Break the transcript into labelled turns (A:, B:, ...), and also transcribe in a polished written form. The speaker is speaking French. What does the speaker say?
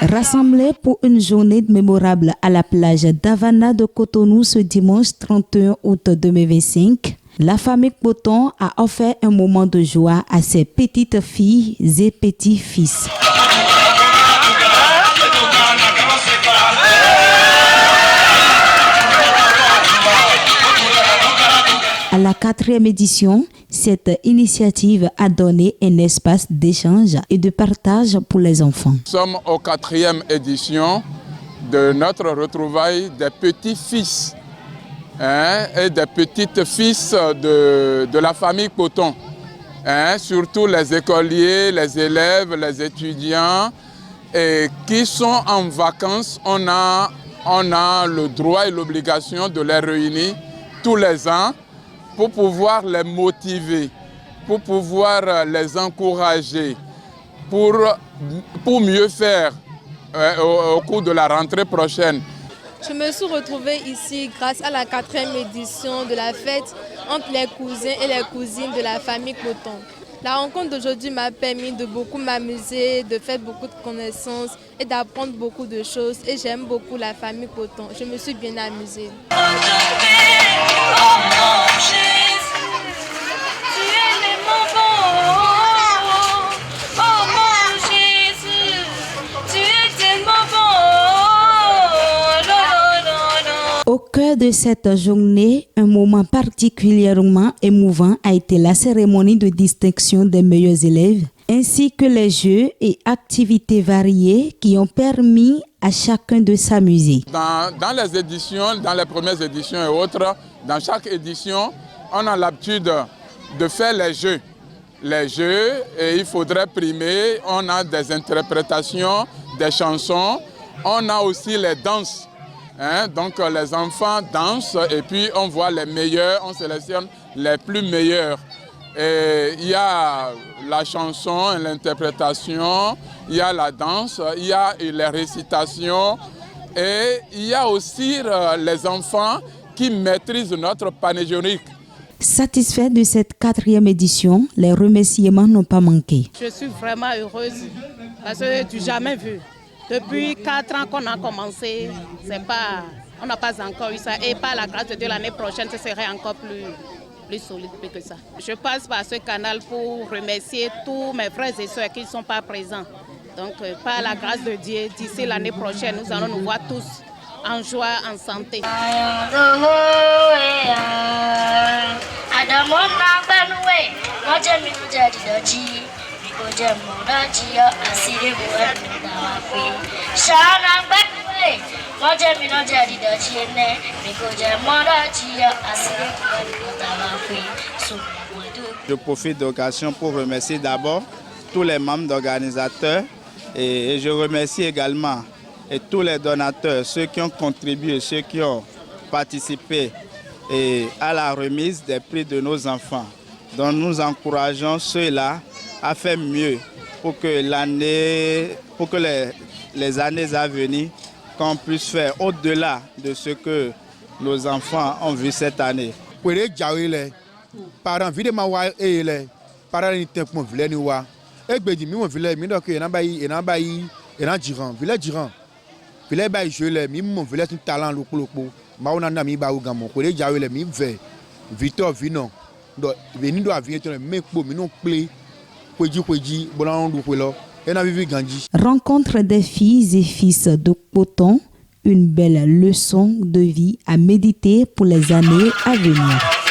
A: Rassemblés pour une journée mémorable à la plage d'Havana de Cotonou ce dimanche 31 août 2025, la famille Kpoton a offert un moment de joie à ses petites filles et petits-fils. À la 4e édition, cette initiative a donné un espace d'échange et de partage pour les enfants.
B: Nous sommes aux 4e édition de notre retrouvaille des petits-fils et des petites-fils de la famille Kpoton. Surtout les écoliers, les élèves, les étudiants qui sont en vacances. On a le droit et l'obligation de les réunir tous les ans pour pouvoir les motiver, pour pouvoir les encourager, pour mieux faire au cours de la rentrée prochaine.
C: Je me suis retrouvée ici grâce à la 4e édition de la fête entre les cousins et les cousines de la famille Kpoton. La rencontre d'aujourd'hui m'a permis de beaucoup m'amuser, de faire beaucoup de connaissances et d'apprendre beaucoup de choses. Et j'aime beaucoup la famille Kpoton. Je me suis bien amusée.
A: Au cœur de cette journée, un moment particulièrement émouvant a été la cérémonie de distinction des meilleurs élèves, ainsi que les jeux et activités variées qui ont permis à chacun de s'amuser.
B: Dans les éditions, dans les premières éditions et autres, dans chaque édition, on a l'habitude de faire les jeux. Les jeux, et il faudrait primer, on a des interprétations, des chansons, on a aussi les danses. Donc les enfants dansent et puis on voit les meilleurs, on sélectionne les plus meilleurs. Et il y a la chanson, l'interprétation, il y a la danse, il y a les récitations et il y a aussi les enfants qui maîtrisent notre panégyrique.
A: Satisfait de cette 4e édition, les remerciements n'ont pas manqué.
D: Je suis vraiment heureuse parce que tu n'as jamais vu. Depuis 4 ans qu'on a commencé, on n'a pas encore eu ça. Et par la grâce de Dieu, l'année prochaine, ce serait encore plus solide que ça. Je passe par ce canal pour remercier tous mes frères et sœurs qui ne sont pas présents. Donc, par la grâce de Dieu, d'ici l'année prochaine, nous allons nous voir tous en joie, en santé.
E: Je profite de l'occasion pour remercier d'abord tous les membres d'organisateurs et je remercie également tous les donateurs, ceux qui ont contribué, ceux qui ont participé à la remise des prix de nos enfants. Donc nous encourageons ceux-là à faire mieux pour que les années à venir, qu'on puisse faire au-delà de ce que nos enfants ont vu cette année.
F: Parents vidéma wa ele parents ni tempo vle ni wa egbeji mi won vle mi do ke na bayi jiran vle bayi jole mi mo vle tin talent lopolopo ma wona na mi ba wo gan mo ko le jawe le mi ve Victor Vino do veni do avion to me po mi no ple kweji bolan do pe lo e na vivi ganji.
A: Rencontre des filles et fils de Kpoton, une belle leçon de vie à méditer pour les années à venir.